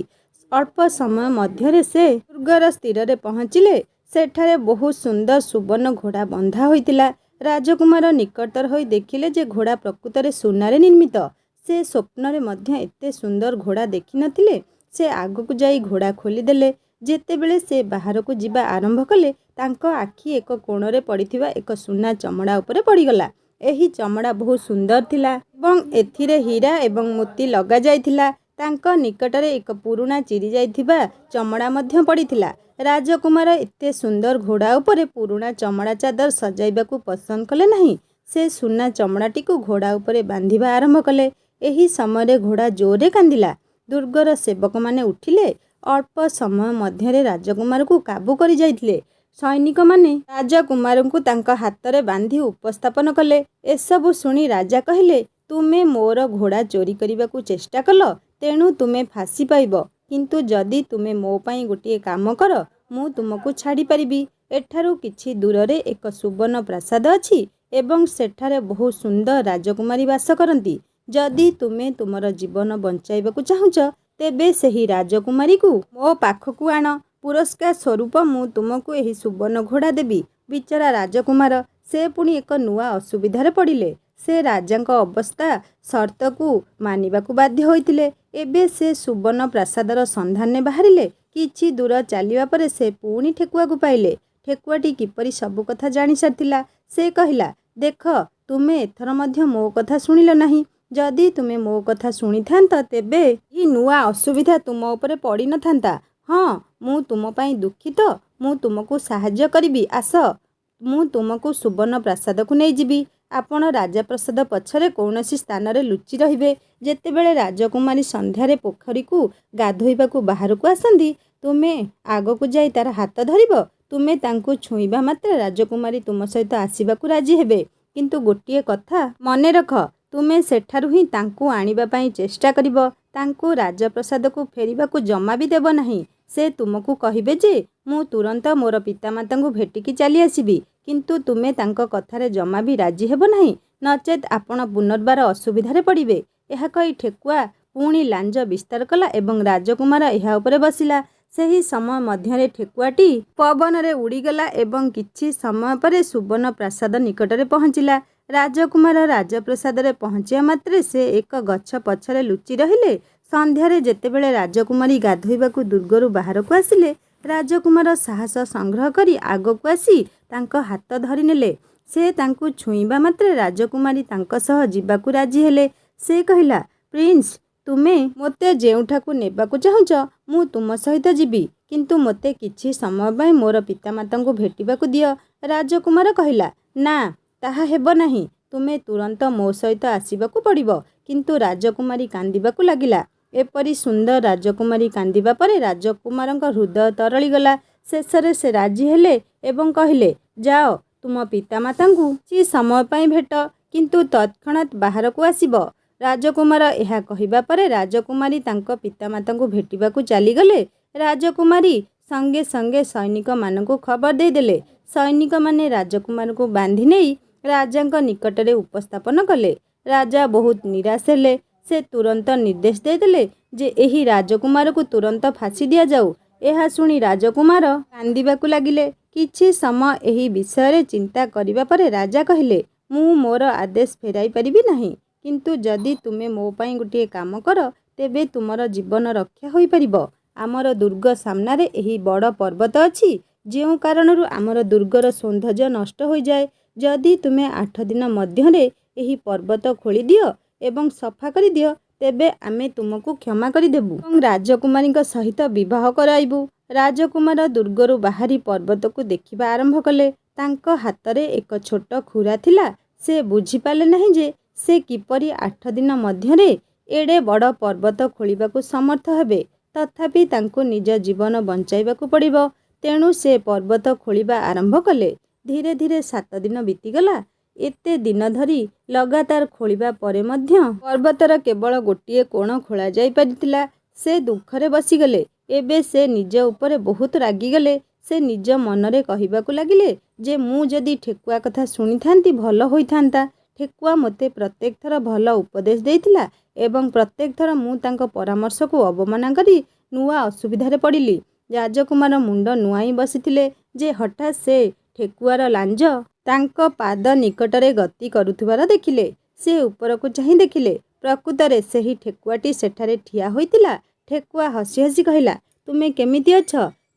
ଅଳ୍ପ ସମୟ ମଧ୍ୟରେ ସେ ଦୁର୍ଗର ସ୍ଥିରରେ ପହଞ୍ଚିଲେ। ସେଠାରେ ବହୁତ ସୁନ୍ଦର ସୁବର୍ଣ୍ଣ ଘୋଡ଼ା ବନ୍ଧା ହୋଇଥିଲା। ରାଜକୁମାର ନିକଟତର ହୋଇ ଦେଖିଲେ ଯେ ଘୋଡ଼ା ପ୍ରକୃତରେ ସୁନାରେ ନିର୍ମିତ। ସେ ସ୍ୱପ୍ନରେ ମଧ୍ୟ ଏତେ ସୁନ୍ଦର ଘୋଡ଼ା ଦେଖିନଥିଲେ। ସେ ଆଗକୁ ଯାଇ ଘୋଡ଼ା ଖୋଲିଦେଲେ। ଯେତେବେଳେ ସେ ବାହାରକୁ ଯିବା ଆରମ୍ଭ କଲେ, ତାଙ୍କ ଆଖି ଏକ କୋଣରେ ପଡ଼ିଥିବା ଏକ ସୁନା ଚମଡ଼ା ଉପରେ ପଡ଼ିଗଲା। ଏହି ଚମଡ଼ା ବହୁତ ସୁନ୍ଦର ଥିଲା ଏବଂ ଏଥିରେ ହୀରା ଏବଂ ମୋତି ଲଗାଯାଇଥିଲା। ତାଙ୍କ ନିକଟରେ ଏକ ପୁରୁଣା ଚିରି ଯାଇଥିବା ଚମଡ଼ା ମଧ୍ୟ ପଡ଼ିଥିଲା। ରାଜକୁମାର ଏତେ ସୁନ୍ଦର ଘୋଡ଼ା ଉପରେ ପୁରୁଣା ଚମଡ଼ା ଚାଦର ସଜାଇବାକୁ ପସନ୍ଦ କଲେ ନାହିଁ। ସେ ସୁନା ଚମଡ଼ାଟିକୁ ଘୋଡ଼ା ଉପରେ ବାନ୍ଧିବା ଆରମ୍ଭ କଲେ। ଏହି ସମୟରେ ଘୋଡ଼ା ଜୋରରେ କାନ୍ଦିଲା। ଦୁର୍ଗର ସେବକମାନେ ଉଠିଲେ। ଅଳ୍ପ ସମୟ ମଧ୍ୟରେ ରାଜକୁମାରକୁ କାବୁ କରିଯାଇଥିଲେ। ସୈନିକମାନେ ରାଜକୁମାରଙ୍କୁ ତାଙ୍କ ହାତରେ ବାନ୍ଧି ଉପସ୍ଥାପନ କଲେ। ଏସବୁ ଶୁଣି ରାଜା କହିଲେ, ତୁମେ ମୋର ଘୋଡ଼ା ଚୋରି କରିବାକୁ ଚେଷ୍ଟା କଲ, ତେଣୁ ତୁମେ ଫାଶୀ ପାଇବ। କିନ୍ତୁ ଯଦି ତୁମେ ମୋ ପାଇଁ ଗୋଟିଏ କାମ କର, ମୁଁ ତୁମକୁ ଛାଡ଼ିପାରିବି। ଏଠାରୁ କିଛି ଦୂରରେ ଏକ ସୁବର୍ଣ୍ଣ ପ୍ରାସାଦ ଅଛି ଏବଂ ସେଠାରେ ବହୁତ ସୁନ୍ଦର ରାଜକୁମାରୀ ବାସ କରନ୍ତି। ଯଦି ତୁମେ ତୁମର ଜୀବନ ବଞ୍ଚାଇବାକୁ ଚାହୁଁଛ, ତେବେ ସେହି ରାଜକୁମାରୀକୁ ମୋ ପାଖକୁ ଆଣ। ପୁରସ୍କାର ସ୍ୱରୂପ ମୁଁ ତୁମକୁ ଏହି ସୁବର୍ଣ୍ଣ ଘୋଡ଼ା ଦେବି। ବିଚରା ରାଜକୁମାର, ସେ ପୁଣି ଏକ ନୂଆ ଅସୁବିଧାରେ ପଡ଼ିଲେ। ସେ ରାଜାଙ୍କ ଅବସ୍ଥା ସର୍ତ୍ତକୁ ମାନିବାକୁ ବାଧ୍ୟ ହୋଇଥିଲେ। ଏବେ ସେ ସୁବର୍ଣ୍ଣ ପ୍ରାସାଦର ସନ୍ଧାନରେ ବାହାରିଲେ। କିଛି ଦୂର ଚାଲିବା ପରେ ସେ ପୁଣି ଠେକୁଆକୁ ପାଇଲେ। ଠେକୁଆଟି କିପରି ସବୁ କଥା ଜାଣିସାରିଥିଲା। ସେ କହିଲା, ଦେଖ, ତୁମେ ଏଥର ମଧ୍ୟ ମୋ କଥା ଶୁଣିଲ ନାହିଁ। ଯଦି ତୁମେ ମୋ କଥା ଶୁଣିଥାନ୍ତ, ତେବେ ଏହି ନୂଆ ଅସୁବିଧା ତୁମ ଉପରେ ପଡ଼ିନଥାନ୍ତା। ହଁ, ମୁଁ ତୁମ ପାଇଁ ଦୁଃଖିତ। ମୁଁ ତୁମକୁ ସାହାଯ୍ୟ କରିବି। ଆସ, ମୁଁ ତୁମକୁ ସୁବର୍ଣ୍ଣ ପ୍ରାସାଦକୁ ନେଇଯିବି। ଆପଣ ରାଜପ୍ରସାଦ ପଛରେ କୌଣସି ସ୍ଥାନରେ ଲୁଚି ରହିବେ। ଯେତେବେଳେ ରାଜକୁମାରୀ ସନ୍ଧ୍ୟାରେ ପୋଖରୀକୁ ଗାଧୋଇବାକୁ ବାହାରକୁ ଆସନ୍ତି, ତୁମେ ଆଗକୁ ଯାଇ ତାର ହାତ ଧରିବ। ତୁମେ ତାଙ୍କୁ ଛୁଇଁବା ମାତ୍ରେ ରାଜକୁମାରୀ ତୁମ ସହିତ ଆସିବାକୁ ରାଜି ହେବେ। କିନ୍ତୁ ଗୋଟିଏ କଥା ମନେ ରଖ, ତୁମେ ସେଠାରୁ ହିଁ ତାଙ୍କୁ ଆଣିବା ପାଇଁ ଚେଷ୍ଟା କରିବ। ତାଙ୍କୁ ରାଜପ୍ରସାଦକୁ ଫେରିବାକୁ ଜମା ବି ଦେବ ନାହିଁ। ସେ ତୁମକୁ କହିବେ ଯେ ମୁଁ ତୁରନ୍ତ ମୋର ପିତାମାତାଙ୍କୁ ଭେଟିକି ଚାଲି ଆସିବି। କିନ୍ତୁ ତୁମେ ତାଙ୍କ କଥାରେ ଜମା ବି ରାଜି ହେବ ନାହିଁ, ନଚେତ୍ ଆପଣ ପୁନର୍ବାର ଅସୁବିଧାରେ ପଡ଼ିବେ। ଏହା କହି ଠେକୁଆ ପୁଣି ଲାଞ୍ଜ ବିସ୍ତାର କଲା ଏବଂ ରାଜକୁମାର ଏହା ଉପରେ ବସିଲା। ସେହି ସମୟ ମଧ୍ୟରେ ଠେକୁଆଟି ପବନରେ ଉଡ଼ିଗଲା ଏବଂ କିଛି ସମୟ ପରେ ସୁବର୍ଣ୍ଣ ପ୍ରାସାଦ ନିକଟରେ ପହଞ୍ଚିଲା। ରାଜକୁମାର ରାଜପ୍ରସାଦରେ ପହଞ୍ଚିବା ମାତ୍ରେ ସେ ଏକ ଗଛ ପଛରେ ଲୁଚି ରହିଲେ। ସନ୍ଧ୍ୟାରେ ଯେତେବେଳେ ରାଜକୁମାରୀ ଗାଧୋଇବାକୁ ଦୁର୍ଗରୁ ବାହାରକୁ ଆସିଲେ, ରାଜକୁମାର ସାହସ ସଂଗ୍ରହ କରି ଆଗକୁ ଆସି ତାଙ୍କ ହାତ ଧରିନେଲେ। ସେ ତାଙ୍କୁ ଛୁଇଁବା ମାତ୍ରେ ରାଜକୁମାରୀ ତାଙ୍କ ସହ ଯିବାକୁ ରାଜି ହେଲେ। ସେ କହିଲା, ପ୍ରିନ୍ସ, ତୁମେ ମୋତେ ଯେଉଁଠାକୁ ନେବାକୁ ଚାହୁଁଛ, ମୁଁ ତୁମ ସହିତ ଯିବି। କିନ୍ତୁ ମୋତେ କିଛି ସମୟ ପାଇଁ ମୋର ପିତାମାତାଙ୍କୁ ଭେଟିବାକୁ ଦିଅ। ରାଜକୁମାର କହିଲା, ନା, ତାହା ହେବ ନାହିଁ। ତୁମେ ତୁରନ୍ତ ମୋ ସହିତ ଆସିବାକୁ ପଡ଼ିବ। କିନ୍ତୁ ରାଜକୁମାରୀ କାନ୍ଦିବାକୁ ଲାଗିଲା। ଏପରି ସୁନ୍ଦର ରାଜକୁମାରୀ କାନ୍ଦିବା ପରେ ରାଜକୁମାରଙ୍କ ହୃଦୟ ତରଳିଗଲା। ଶେଷରେ ସେ ରାଜି ହେଲେ ଏବଂ କହିଲେ, ଯାଅ, ତୁମ ପିତାମାତାଙ୍କୁ କିଛି ସମୟ ପାଇଁ ଭେଟ, କିନ୍ତୁ ତତ୍କ୍ଷଣାତ୍ ବାହାରକୁ ଆସିବ। ରାଜକୁମାର ଏହା କହିବା ପରେ ରାଜକୁମାରୀ ତାଙ୍କ ପିତାମାତାଙ୍କୁ ଭେଟିବାକୁ ଚାଲିଗଲେ। ରାଜକୁମାରୀ ସଙ୍ଗେ ସଙ୍ଗେ ସୈନିକମାନଙ୍କୁ ଖବର ଦେଇଦେଲେ। ସୈନିକମାନେ ରାଜକୁମାରଙ୍କୁ ବାନ୍ଧି ନେଇ ରାଜାଙ୍କ ନିକଟରେ ଉପସ୍ଥାପନ କଲେ। ରାଜା ବହୁତ ନିରାଶ ହେଲେ। ସେ ତୁରନ୍ତ ନିର୍ଦ୍ଦେଶ ଦେଇଦେଲେ ଯେ ଏହି ରାଜକୁମାରକୁ ତୁରନ୍ତ ଫାଶୀ ଦିଆଯାଉ। ଏହା ଶୁଣି ରାଜକୁମାର କାନ୍ଦିବାକୁ ଲାଗିଲେ। କିଛି ସମୟ ଏହି ବିଷୟରେ ଚିନ୍ତା କରିବା ପରେ ରାଜା କହିଲେ, ମୁଁ ମୋର ଆଦେଶ ଫେରାଇ ପାରିବି ନାହିଁ। କିନ୍ତୁ ଯଦି ତୁମେ ମୋ ପାଇଁ ଗୋଟିଏ କାମ କର, ତେବେ ତୁମର ଜୀବନ ରକ୍ଷା ହୋଇପାରିବ। ଆମର ଦୁର୍ଗ ସାମ୍ନାରେ ଏହି ବଡ଼ ପର୍ବତ ଅଛି, ଯେଉଁ କାରଣରୁ ଆମର ଦୁର୍ଗର ସୌନ୍ଦର୍ଯ୍ୟ ନଷ୍ଟ ହୋଇଯାଏ। ଯଦି ତୁମେ 8 ଦିନ ମଧ୍ୟରେ ଏହି ପର୍ବତ ଖୋଳିଦିଅ ଏବଂ ସଫା କରିଦିଅ ତେବେ ଆମେ ତୁମକୁ କ୍ଷମା କରିଦେବୁ ଏବଂ ରାଜକୁମାରୀଙ୍କ ସହିତ ବିବାହ କରାଇବୁ। ରାଜକୁମାର ଦୁର୍ଗରୁ ବାହାରି ପର୍ବତକୁ ଦେଖିବା ଆରମ୍ଭ କଲେ। ତାଙ୍କ ହାତରେ ଏକ ଛୋଟ ଖୁରା ଥିଲା। ସେ ବୁଝିପାରିଲେ ନାହିଁ ଯେ ସେ କିପରି 8 ଦିନ ମଧ୍ୟରେ ଏଡ଼େ ବଡ଼ ପର୍ବତ ଖୋଳିବାକୁ ସମର୍ଥ ହେବେ। ତଥାପି ତାଙ୍କୁ ନିଜ ଜୀବନ ବଞ୍ଚାଇବାକୁ ପଡ଼ିବ। ତେଣୁ ସେ ପର୍ବତ ଖୋଳିବା ଆରମ୍ଭ କଲେ। ଧୀରେ ଧୀରେ 7 ଦିନ ବିତିଗଲା। ଏତେ ଦିନ ଧରି ଲଗାତାର ଖୋଳିବା ପରେ ମଧ୍ୟ ପର୍ବତର କେବଳ ଗୋଟିଏ କୋଣ ଖୋଳାଯାଇ ପାରିଥିଲା। ସେ ଦୁଃଖରେ ବସିଗଲେ। ଏବେ ସେ ନିଜ ଉପରେ ବହୁତ ରାଗିଗଲେ। ସେ ନିଜ ମନରେ କହିବାକୁ ଲାଗିଲେ ଯେ ମୁଁ ଯଦି ଠେକୁଆ କଥା ଶୁଣିଥାନ୍ତି ଭଲ ହୋଇଥାନ୍ତା। ଠେକୁଆ ମୋତେ ପ୍ରତ୍ୟେକ ଥର ଭଲ ଉପଦେଶ ଦେଇଥିଲା ଏବଂ ପ୍ରତ୍ୟେକ ଥର ମୁଁ ତାଙ୍କ ପରାମର୍ଶକୁ ଅବମାନନା କରି ନୂଆ ଅସୁବିଧାରେ ପଡ଼ିଲି। ରାଜକୁମାର ମୁଣ୍ଡ ନୁଆଁଇ ବସିଥିଲେ ଯେ ହଠାତ୍ ସେ ଠେକୁଆର ଲାଞ୍ଜ ତାଙ୍କ ପାଦ ନିକଟରେ ଗତି କରୁଥିବାର ଦେଖିଲେ। ସେ ଉପରକୁ ଚାହିଁ ଦେଖିଲେ ପ୍ରକୃତରେ ସେହି ଠେକୁଆଟି ସେଠାରେ ଠିଆ ହୋଇଥିଲା। ଠେକୁଆ ହସି ହସି କହିଲା, ତୁମେ କେମିତି ଅଛ?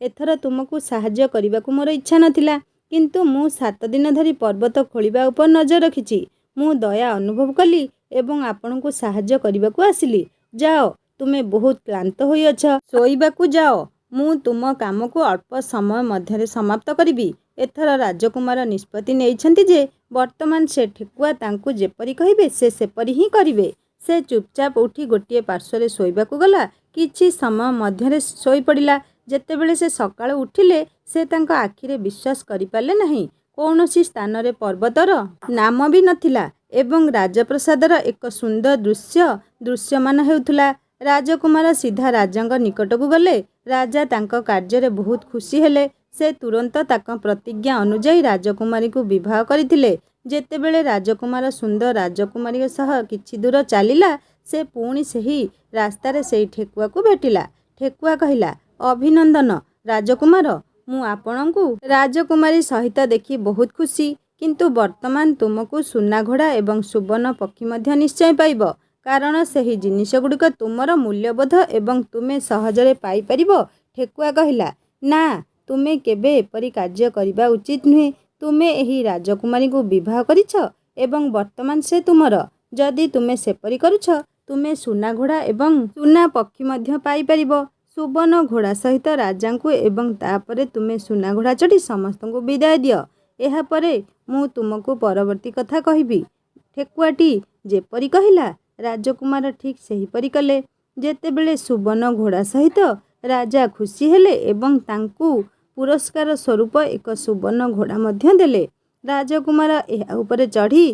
ଏଥର ତୁମକୁ ସାହାଯ୍ୟ କରିବାକୁ ମୋର ଇଚ୍ଛା ନଥିଲା, କିନ୍ତୁ ମୁଁ 7 ଦିନ ଧରି ପର୍ବତ ଖୋଳିବା ଉପରେ ନଜର ରଖିଛି। ମୁଁ ଦୟା ଅନୁଭବ କଲି ଏବଂ ଆପଣଙ୍କୁ ସାହାଯ୍ୟ କରିବାକୁ ଆସିଲି। ଯାଅ, ତୁମେ ବହୁତ କ୍ଳାନ୍ତ ହୋଇଅଛ, ଶୋଇବାକୁ ଯାଅ। ମୁଁ ତୁମ କାମକୁ ଅଳ୍ପ ସମୟ ମଧ୍ୟରେ ସମାପ୍ତ କରିବି। ଏଥର ରାଜକୁମାର ନିଷ୍ପତ୍ତି ନେଇଛନ୍ତି ଯେ ବର୍ତ୍ତମାନ ସେ ଠେକୁଆ ତାଙ୍କୁ ଯେପରି କହିବେ ସେ ସେପରି ହିଁ କରିବେ। ସେ ଚୁପଚାପ ଉଠି ଗୋଟିଏ ପାର୍ଶ୍ୱରେ ଶୋଇବାକୁ ଗଲା। କିଛି ସମୟ ମଧ୍ୟରେ ଶୋଇପଡ଼ିଲା। ଯେତେବେଳେ ସେ ସକାଳୁ ଉଠିଲେ ସେ ତାଙ୍କ ଆଖିରେ ବିଶ୍ୱାସ କରିପାରିଲେ ନାହିଁ। କୌଣସି ସ୍ଥାନରେ ପର୍ବତର ନାମ ବି ନଥିଲା ଏବଂ ରାଜପ୍ରସାଦର ଏକ ସୁନ୍ଦର ଦୃଶ୍ୟ ଦୃଶ୍ୟମାନ ହେଉଥିଲା। ରାଜକୁମାର ସିଧା ରାଜାଙ୍କ ନିକଟକୁ ଗଲେ। ରାଜା ତାଙ୍କ କାର୍ଯ୍ୟରେ ବହୁତ ଖୁସି ହେଲେ। ସେ ତୁରନ୍ତ ତାଙ୍କ ପ୍ରତିଜ୍ଞା ଅନୁଯାୟୀ ରାଜକୁମାରୀକୁ ବିବାହ କରିଥିଲେ। ଯେତେବେଳେ ରାଜକୁମାର ସୁନ୍ଦର ରାଜକୁମାରୀଙ୍କ ସହ କିଛି ଦୂର ଚାଲିଲା ସେ ପୁଣି ସେହି ରାସ୍ତାରେ ସେହି ଠେକୁଆକୁ ଭେଟିଲା। ଠେକୁଆ କହିଲା, ଅଭିନନ୍ଦନ ରାଜକୁମାର, ମୁଁ ଆପଣଙ୍କୁ ରାଜକୁମାରୀ ସହିତ ଦେଖି ବହୁତ ଖୁସି। କିନ୍ତୁ ବର୍ତ୍ତମାନ ତୁମକୁ ସୁନା ଘୋଡ଼ା ଏବଂ ସୁବର୍ଣ୍ଣ ପକ୍ଷୀ ମଧ୍ୟ ନିଶ୍ଚୟ ପାଇବ, କାରଣ ସେହି ଜିନିଷଗୁଡ଼ିକ ତୁମର ମୂଲ୍ୟବୋଧ ଏବଂ ତୁମେ ସହଜରେ ପାଇପାରିବ। ଠେକୁଆ କହିଲା, ନା, ତୁମେ କେବେ ଏପରି କାର୍ଯ୍ୟ କରିବା ଉଚିତ ନୁହେଁ। ତୁମେ ଏହି ରାଜକୁମାରୀକୁ ବିବାହ କରିଛ ଏବଂ ବର୍ତ୍ତମାନ ସେ ତୁମର। ଯଦି ତୁମେ ସେପରି କରୁଛ ତୁମେ ସୁନା ଘୋଡ଼ା ଏବଂ ସୁନା ପକ୍ଷୀ ମଧ୍ୟ ପାଇପାରିବ। ସୁବର୍ଣ୍ଣ ଘୋଡ଼ା ସହିତ ରାଜାଙ୍କୁ ଏବଂ ତାପରେ ତୁମେ ସୁନା ଘୋଡ଼ା ଚଢ଼ି ସମସ୍ତଙ୍କୁ ବିଦାୟ ଦିଅ। ଏହାପରେ ମୁଁ ତୁମକୁ ପରବର୍ତ୍ତୀ କଥା କହିବି। ଠେକୁଆଟି ଯେପରି କହିଲା ରାଜକୁମାର ଠିକ୍ ସେହିପରି କଲେ। ଯେତେବେଳେ ସୁବର୍ଣ୍ଣ ଘୋଡ଼ା ସହିତ ରାଜା ଖୁସି ହେଲେ ଏବଂ ତାଙ୍କୁ ପୁରସ୍କାର ସ୍ୱରୂପ ଏକ ସୁବର୍ଣ୍ଣ ଘୋଡ଼ା ମଧ୍ୟ ଦେଲେ। ରାଜକୁମାର ଏହା ଉପରେ ଚଢ଼ି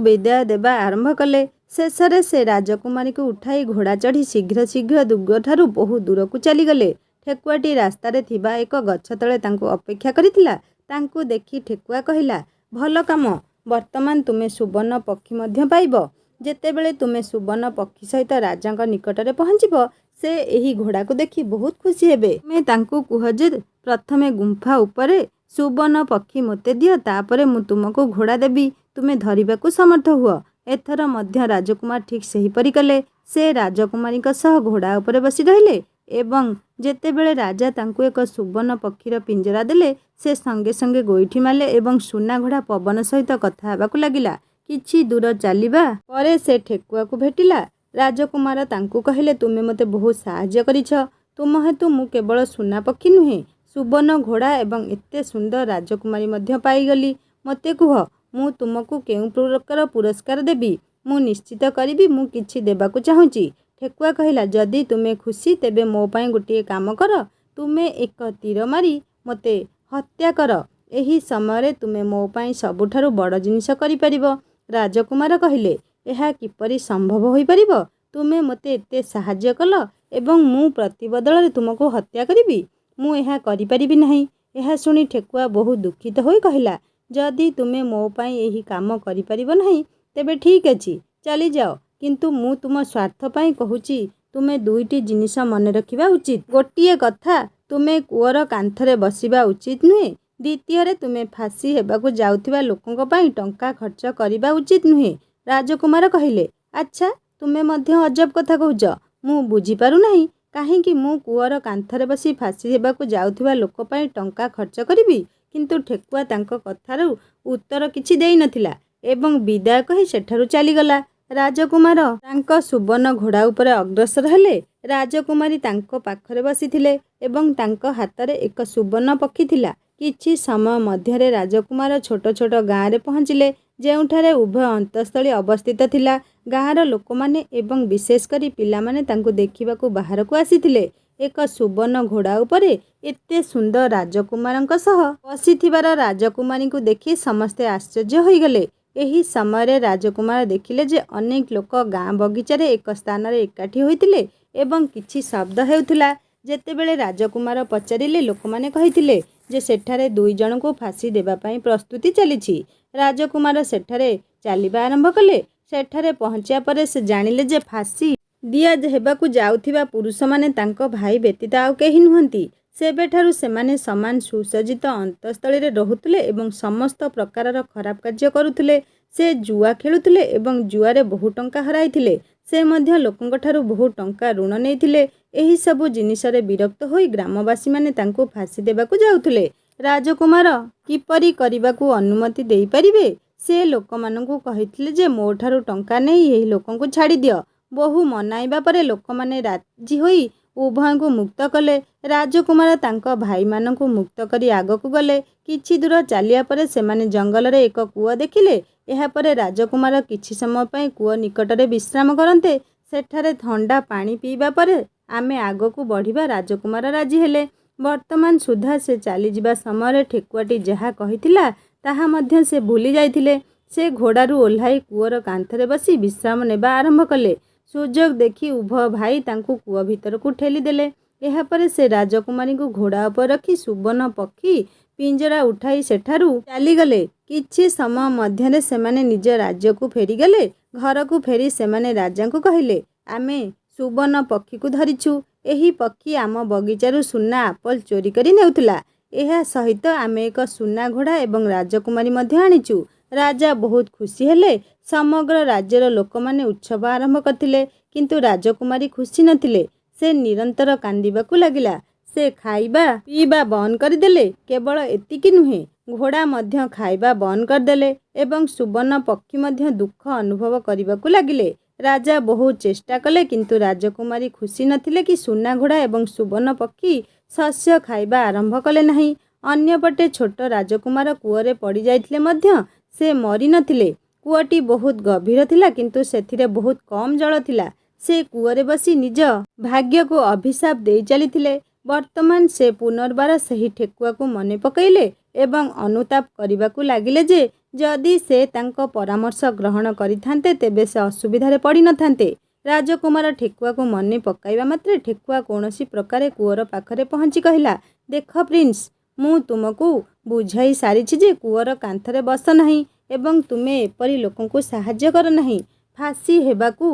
ବିଦାୟ ଦେବା ଆରମ୍ଭ କଲେ। ଶେଷରେ ସେ ରାଜକୁମାରୀକୁ ଉଠାଇ ଘୋଡ଼ା ଚଢ଼ି ଶୀଘ୍ର ଶୀଘ୍ର ଦୁର୍ଗଠାରୁ ବହୁ ଦୂରକୁ ଚାଲିଗଲେ। ଠେକୁଆଟି ରାସ୍ତାରେ ଥିବା ଏକ ଗଛ ତଳେ ତାଙ୍କୁ ଅପେକ୍ଷା କରିଥିଲା। ତାଙ୍କୁ ଦେଖି ଠେକୁଆ କହିଲା, ଭଲ କାମ, ବର୍ତ୍ତମାନ ତୁମେ ସୁବର୍ଣ୍ଣ ପକ୍ଷୀ ମଧ୍ୟ ପାଇବ। ଯେତେବେଳେ ତୁମେ ସୁବର୍ଣ୍ଣ ପକ୍ଷୀ ସହିତ ରାଜାଙ୍କ ନିକଟରେ ପହଞ୍ଚିବ ସେ ଏହି ଘୋଡ଼ାକୁ ଦେଖି ବହୁତ ଖୁସି ହେବେ। ତୁମେ ତାଙ୍କୁ କୁହ ଯେ ପ୍ରଥମେ ଗୁମ୍ଫା ଉପରେ ସୁବର୍ଣ୍ଣ ପକ୍ଷୀ ମୋତେ ଦିଅ, ତାପରେ ମୁଁ ତୁମକୁ ଘୋଡ଼ା ଦେବି। ତୁମେ ଧରିବାକୁ ସମର୍ଥ ହୁଅ। ଏଥର ମଧ୍ୟ ରାଜକୁମାର ଠିକ୍ ସେହିପରି କଲେ। ସେ ରାଜକୁମାରୀଙ୍କ ସହ ଘୋଡ଼ା ଉପରେ ବସି ରହିଲେ ଏବଂ ଯେତେବେଳେ ରାଜା ତାଙ୍କୁ ଏକ ସୁବର୍ଣ୍ଣ ପକ୍ଷୀର ପିଞ୍ଜରା ଦେଲେ ସେ ସଙ୍ଗେ ସଙ୍ଗେ ଗୋଇଠି ମାରିଲେ ଏବଂ ସୁନା ଘୋଡ଼ା ପବନ ସହିତ କଥା ହେବାକୁ ଲାଗିଲା। କିଛି ଦୂର ଚାଲିବା ପରେ ସେ ଠେକୁଆକୁ ଭେଟିଲା। ରାଜକୁମାର ତାଙ୍କୁ କହିଲେ, ତୁମେ ମୋତେ ବହୁତ ସାହାଯ୍ୟ କରିଛ। ତୁମ ହେତୁ ମୁଁ କେବଳ ସୁନା ପକ୍ଷୀ ନୁହେଁ, ସୁବର୍ଣ୍ଣ ଘୋଡ଼ା ଏବଂ ଏତେ ସୁନ୍ଦର ରାଜକୁମାରୀ ମଧ୍ୟ ପାଇଗଲି। ମୋତେ କୁହ, ମୁଁ ତୁମକୁ କେଉଁ ପ୍ରକାର ପୁରସ୍କାର ଦେବି? ମୁଁ ନିଶ୍ଚିତ କରିବି ମୁଁ କିଛି ଦେବାକୁ ଚାହୁଁଛି। ଠେକୁଆ କହିଲା, ଯଦି ତୁମେ ଖୁସି ତେବେ ମୋ ପାଇଁ ଗୋଟିଏ କାମ କର। ତୁମେ ଏକ ତୀର ମାରି ମୋତେ ହତ୍ୟା କର। ଏହି ସମୟରେ ତୁମେ ମୋ ପାଇଁ ସବୁଠାରୁ ବଡ଼ ଜିନିଷ କରିପାରିବ। ରାଜକୁମାର କହିଲେ, ଏହା କିପରି ସମ୍ଭବ ହୋଇପାରିବ? ତୁମେ ମୋତେ ଏତେ ସାହାଯ୍ୟ କଲ ଏବଂ ମୁଁ ପ୍ରତିବଦଳରେ ତୁମକୁ ହତ୍ୟା କରିବି? ମୁଁ ଏହା କରିପାରିବି ନାହିଁ। ଏହା ଶୁଣି ଠେକୁଆ ବହୁତ ଦୁଃଖିତ ହୋଇ କହିଲା, ଯଦି ତୁମେ ମୋ ପାଇଁ ଏହି କାମ କରିପାରିବ ନାହିଁ ତେବେ ଠିକ୍ ଅଛି, ଚାଲିଯାଅ। କିନ୍ତୁ ମୁଁ ତୁମ ସ୍ୱାର୍ଥ ପାଇଁ କହୁଛି, ତୁମେ ଦୁଇଟି ଜିନିଷ ମନେ ରଖିବା ଉଚିତ। ଗୋଟିଏ କଥା, ତୁମେ କୂଅର କାନ୍ଥରେ ବସିବା ଉଚିତ ନୁହେଁ। ଦ୍ୱିତୀୟରେ, ତୁମେ ଫାଶୀ ହେବାକୁ ଯାଉଥିବା ଲୋକଙ୍କ ପାଇଁ ଟଙ୍କା ଖର୍ଚ୍ଚ କରିବା ଉଚିତ ନୁହେଁ। ରାଜକୁମାର କହିଲେ, ଆଚ୍ଛା, ତୁମେ ମଧ୍ୟ ଅଜବ କଥା କହୁଛ। ମୁଁ ବୁଝିପାରୁନାହିଁ କାହିଁକି ମୁଁ କୂଅର କାନ୍ଥରେ ବସି ଫାଶୀ ହେବାକୁ ଯାଉଥିବା ଲୋକ ପାଇଁ ଟଙ୍କା ଖର୍ଚ୍ଚ କରିବି? କିନ୍ତୁ ଠେକୁଆ ତାଙ୍କ କଥାରୁ ଉତ୍ତର କିଛି ଦେଇନଥିଲା ଏବଂ ବିଦାୟ କହି ସେଠାରୁ ଚାଲିଗଲା। ରାଜକୁମାର ତାଙ୍କ ସୁବର୍ଣ୍ଣ ଘୋଡ଼ା ଉପରେ ଅଗ୍ରସର ହେଲେ। ରାଜକୁମାରୀ ତାଙ୍କ ପାଖରେ ବସିଥିଲେ ଏବଂ ତାଙ୍କ ହାତରେ ଏକ ସୁବର୍ଣ୍ଣ ପକ୍ଷୀ ଥିଲା। କିଛି ସମୟ ମଧ୍ୟରେ ରାଜକୁମାର ଛୋଟ ଛୋଟ ଗାଁରେ ପହଞ୍ଚିଲେ, ଯେଉଁଠାରେ ଉଭୟ ଅନ୍ତଃସ୍ଥଳୀ ଅବସ୍ଥିତ ଥିଲା। ଗାଁର ଲୋକମାନେ ଏବଂ ବିଶେଷ କରି ପିଲାମାନେ ତାଙ୍କୁ ଦେଖିବାକୁ ବାହାରକୁ ଆସିଥିଲେ। ଏକ ସୁବର୍ଣ୍ଣ ଘୋଡ଼ା ଉପରେ ଏତେ ସୁନ୍ଦର ରାଜକୁମାରଙ୍କ ସହ ବସିଥିବାର ରାଜକୁମାରୀଙ୍କୁ ଦେଖି ସମସ୍ତେ ଆଶ୍ଚର୍ଯ୍ୟ ହୋଇଗଲେ। ଏହି ସମୟରେ ରାଜକୁମାର ଦେଖିଲେ ଯେ ଅନେକ ଲୋକ ଗାଁ ବଗିଚାରେ ଏକ ସ୍ଥାନରେ ଏକାଠି ହୋଇଥିଲେ ଏବଂ କିଛି ଶବ୍ଦ ହେଉଥିଲା। ଯେତେବେଳେ ରାଜକୁମାର ପଚାରିଲେ, ଲୋକମାନେ କହିଥିଲେ ଯେ ସେଠାରେ 2 ଜଣଙ୍କୁ ଫାଶୀ ଦେବା ପାଇଁ ପ୍ରସ୍ତୁତି ଚାଲିଛି। ରାଜକୁମାର ସେଠାରେ ଚାଲିବା ଆରମ୍ଭ କଲେ। ସେଠାରେ ପହଞ୍ଚିବା ପରେ ସେ ଜାଣିଲେ ଯେ ଫାଶୀ ଦିଆ ହେବାକୁ ଯାଉଥିବା ପୁରୁଷମାନେ ତାଙ୍କ ଭାଇ ବ୍ୟତୀତ ଆଉ କେହି ନୁହନ୍ତି। ସେବେଠାରୁ ସେମାନେ ସମାନ ସୁସଜ୍ଜିତ ଅନ୍ତଃସ୍ଥଳୀରେ ରହୁଥିଲେ ଏବଂ ସମସ୍ତ ପ୍ରକାରର ଖରାପ କାର୍ଯ୍ୟ କରୁଥିଲେ। ସେ ଜୁଆ ଖେଳୁଥିଲେ ଏବଂ ଜୁଆରେ ବହୁ ଟଙ୍କା ହରାଇଥିଲେ। ସେ ମଧ୍ୟ ଲୋକଙ୍କଠାରୁ ବହୁ ଟଙ୍କା ଋଣ ନେଇଥିଲେ। ଏହି ସବୁ ଜିନିଷରେ ବିରକ୍ତ ହୋଇ ଗ୍ରାମବାସୀମାନେ ତାଙ୍କୁ ଫାଶୀ ଦେବାକୁ ଯାଉଥିଲେ। ରାଜକୁମାର କିପରି କରିବାକୁ ଅନୁମତି ଦେଇପାରିବେ? ସେ ଲୋକମାନଙ୍କୁ କହିଥିଲେ ଯେ ମୋଠାରୁ ଟଙ୍କା ନେଇ ଏହି ଲୋକଙ୍କୁ ଛାଡ଼ିଦିଅ। ବହୁ ମନାଇବା ପରେ ଲୋକମାନେ ରାଜି ହୋଇ ଉଭୟଙ୍କୁ ମୁକ୍ତ କଲେ। ରାଜକୁମାର ତାଙ୍କ ଭାଇମାନଙ୍କୁ ମୁକ୍ତ କରି ଆଗକୁ ଗଲେ। କିଛି ଦୂର ଚାଲିବା ପରେ ସେମାନେ ଜଙ୍ଗଲରେ ଏକ କୂଅ ଦେଖିଲେ। ଏହାପରେ ରାଜକୁମାର କିଛି ସମୟ ପାଇଁ କୂଅ ନିକଟରେ ବିଶ୍ରାମ କରନ୍ତେ। ସେଠାରେ ଥଣ୍ଡା ପାଣି ପିଇବା ପରେ ଆମେ ଆଗକୁ ବଢ଼ିବା। ରାଜକୁମାର ରାଜି ହେଲେ। ବର୍ତ୍ତମାନ ସୁଦ୍ଧା ସେ ଚାଲିଯିବା ସମୟରେ ଠେକୁଆଟି ଯାହା କହିଥିଲା ତାହା ମଧ୍ୟ ସେ ଭୁଲି ଯାଇଥିଲେ। ସେ ଘୋଡ଼ାରୁ ଓହ୍ଲାଇ କୂଅର କାନ୍ଥରେ ବସି ବିଶ୍ରାମ ନେବା ଆରମ୍ଭ କଲେ। ସୁଯୋଗ ଦେଖି ଉଭୟ ଭାଇ ତାଙ୍କୁ କୂଅ ଭିତରକୁ ଠେଲିଦେଲେ। ଏହାପରେ ସେ ରାଜକୁମାରୀଙ୍କୁ ଘୋଡ଼ା ଉପରେ ରଖି ସୁବର୍ଣ୍ଣ ପକ୍ଷୀ ପିଞ୍ଜରା ଉଠାଇ ସେଠାରୁ ଚାଲିଗଲେ। କିଛି ସମୟ ମଧ୍ୟରେ ସେମାନେ ନିଜ ରାଜ୍ୟକୁ ଫେରିଗଲେ। ଘରକୁ ଫେରି ସେମାନେ ରାଜାଙ୍କୁ କହିଲେ, ଆମେ ସୁବର୍ଣ୍ଣ ପକ୍ଷୀକୁ ଧରିଛୁ। ଏହି ପକ୍ଷୀ ଆମ ବଗିଚାରୁ ସୁନା ଆପଲ ଚୋରି କରି ନେଉଥିଲା। ଏହା ସହିତ ଆମେ ଏକ ସୁନା ଘୋଡ଼ା ଏବଂ ରାଜକୁମାରୀ ମଧ୍ୟ ଆଣିଛୁ। ରାଜା ବହୁତ ଖୁସି ହେଲେ। ସମଗ୍ର ରାଜ୍ୟର ଲୋକମାନେ ଉତ୍ସବ ଆରମ୍ଭ କରିଥିଲେ, କିନ୍ତୁ ରାଜକୁମାରୀ ଖୁସି ନଥିଲେ। ସେ ନିରନ୍ତର କାନ୍ଦିବାକୁ ଲାଗିଲା। ସେ ଖାଇବା ପିଇବା ବନ୍ଦ କରିଦେଲେ। କେବଳ ଏତିକି ନୁହେଁ, ଘୋଡ଼ା ମଧ୍ୟ ଖାଇବା ବନ୍ଦ କରିଦେଲେ ଏବଂ ସୁବର୍ଣ୍ଣ ପକ୍ଷୀ ମଧ୍ୟ ଦୁଃଖ ଅନୁଭବ କରିବାକୁ ଲାଗିଲେ। ରାଜା ବହୁତ ଚେଷ୍ଟା କଲେ, କିନ୍ତୁ ରାଜକୁମାରୀ ଖୁସି ନଥିଲେ କି ସୁନା ଘୋଡ଼ା ଏବଂ ସୁବର୍ଣ୍ଣ ପକ୍ଷୀ ଶସ୍ୟ ଖାଇବା ଆରମ୍ଭ କଲେ ନାହିଁ। ଅନ୍ୟପଟେ ଛୋଟ ରାଜକୁମାର କୂଅରେ ପଡ଼ିଯାଇଥିଲେ ମଧ୍ୟ ସେ ମରିନଥିଲେ। କୂଅଟି ବହୁତ ଗଭୀର ଥିଲା, କିନ୍ତୁ ସେଥିରେ ବହୁତ କମ୍ ଜଳ ଥିଲା। ସେ କୂଅରେ ବସି ନିଜ ଭାଗ୍ୟକୁ ଅଭିଶାପ ଦେଇ ଚାଲିଥିଲେ। ବର୍ତ୍ତମାନ ସେ ପୁନର୍ବାର ସେହି ଠେକୁଆକୁ ମନେ ପକାଇଲେ ଏବଂ ଅନୁତାପ କରିବାକୁ ଲାଗିଲେ ଯେ ଯଦି ସେ ତାଙ୍କ ପରାମର୍ଶ ଗ୍ରହଣ କରିଥାନ୍ତେ ତେବେ ସେ ଅସୁବିଧାରେ ପଡ଼ିନଥାନ୍ତେ। ରାଜକୁମାର ଠେକୁଆକୁ ମନେ ପକାଇବା ମାତ୍ରେ ଠେକୁଆ କୌଣସି ପ୍ରକାରେ କୂଅର ପାଖରେ ପହଞ୍ଚି କହିଲା, ଦେଖ ପ୍ରିନ୍ସ, ମୁଁ ତୁମକୁ ବୁଝାଇ ସାରିଛି ଯେ କୂଅର କାନ୍ଥରେ ବସ ନାହିଁ ଏବଂ ତୁମେ ଏପରି ଲୋକଙ୍କୁ ସାହାଯ୍ୟ କର ନାହିଁ। ଫାଶୀ ହେବାକୁ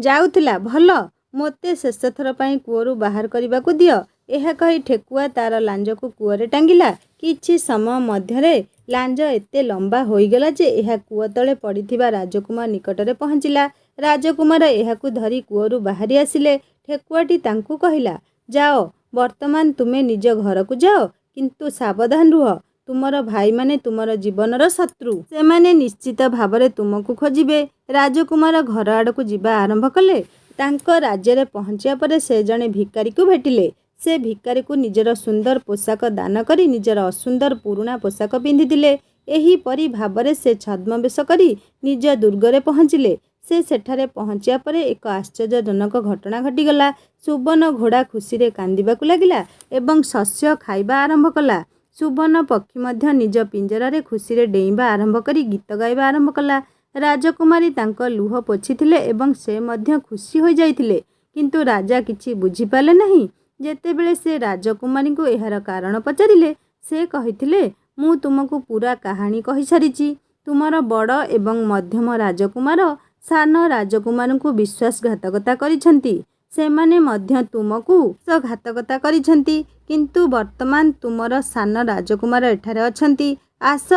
ଯାଉଥିଲା, ଭଲ, ମୋତେ ଶେଷଥର ପାଇଁ କୂଅରୁ ବାହାର କରିବାକୁ ଦିଅ। ଏହା କହି ଠେକୁଆ ତାର ଲାଞ୍ଜକୁ କୂଅରେ ଟାଙ୍ଗିଲା। କିଛି ସମୟ ମଧ୍ୟରେ ଲାଞ୍ଜ ଏତେ ଲମ୍ବା ହୋଇଗଲା ଯେ ଏହା କୂଅ ତଳେ ପଡ଼ିଥିବା ରାଜକୁମାର ନିକଟରେ ପହଞ୍ଚିଲା। ରାଜକୁମାର ଏହାକୁ ଧରି କୂଅରୁ ବାହାରି ଆସିଲେ। ଠେକୁଆଟି ତାଙ୍କୁ କହିଲା, ଯାଅ, ବର୍ତ୍ତମାନ ତୁମେ ନିଜ ଘରକୁ ଯାଅ, କିନ୍ତୁ ସାବଧାନ ରୁହ। ତୁମର ଭାଇମାନେ ତୁମର ଜୀବନର ଶତ୍ରୁ। ସେମାନେ ନିଶ୍ଚିତ ଭାବରେ ତୁମକୁ ଖୋଜିବେ। ରାଜକୁମାର ଘର ଆଡ଼କୁ ଯିବା ଆରମ୍ଭ କଲେ। ତାଙ୍କ ରାଜ୍ୟରେ ପହଞ୍ଚିବା ପରେ ସେ ଜଣେ ଭିକାରୀକୁ ଭେଟିଲେ। ସେ ଭିକାରୀକୁ ନିଜର ସୁନ୍ଦର ପୋଷାକ ଦାନ କରି ନିଜର ଅସୁନ୍ଦର ପୁରୁଣା ପୋଷାକ ପିନ୍ଧିଥିଲେ। ଏହିପରି ଭାବରେ ସେ ଛଦ୍ମବେଶ କରି ନିଜ ଦୁର୍ଗରେ ପହଞ୍ଚିଲେ। ସେ ସେଠାରେ ପହଞ୍ଚିବା ପରେ ଏକ ଆଶ୍ଚର୍ଯ୍ୟଜନକ ଘଟଣା ଘଟିଗଲା। ସୁବର୍ଣ୍ଣ ଘୋଡ଼ା ଖୁସିରେ କାନ୍ଦିବାକୁ ଲାଗିଲା ଏବଂ ଶସ୍ୟ ଖାଇବା ଆରମ୍ଭ କଲା। ସୁବର୍ଣ୍ଣ ପକ୍ଷୀ ମଧ୍ୟ ନିଜ ପିଞ୍ଜରାରେ ଖୁସିରେ ଡେଇଁବା ଆରମ୍ଭ କରି ଗୀତ ଗାଇବା ଆରମ୍ଭ କଲା। ରାଜକୁମାରୀ ତାଙ୍କ ଲୁହ ପୋଛିଥିଲେ ଏବଂ ସେ ମଧ୍ୟ ଖୁସି ହୋଇଯାଇଥିଲେ, କିନ୍ତୁ ରାଜା କିଛି ବୁଝିପାରିଲେ ନାହିଁ। ଯେତେବେଳେ ସେ ରାଜକୁମାରୀଙ୍କୁ ଏହାର କାରଣ ପଚାରିଲେ, ସେ କହିଥିଲେ, ମୁଁ ତୁମକୁ ପୁରା କାହାଣୀ କହିସାରିଛି। ତୁମର ବଡ଼ ଏବଂ ମଧ୍ୟମ ରାଜକୁମାର ସାନ ରାଜକୁମାରଙ୍କୁ ବିଶ୍ୱାସଘାତକତା କରିଛନ୍ତି। ସେମାନେ ମଧ୍ୟ ତୁମକୁ ବିଶ୍ୱାସଘାତକତା କରିଛନ୍ତି, କିନ୍ତୁ ବର୍ତ୍ତମାନ ତୁମର ସାନ ରାଜକୁମାର ଏଠାରେ ଅଛନ୍ତି। ଆସ,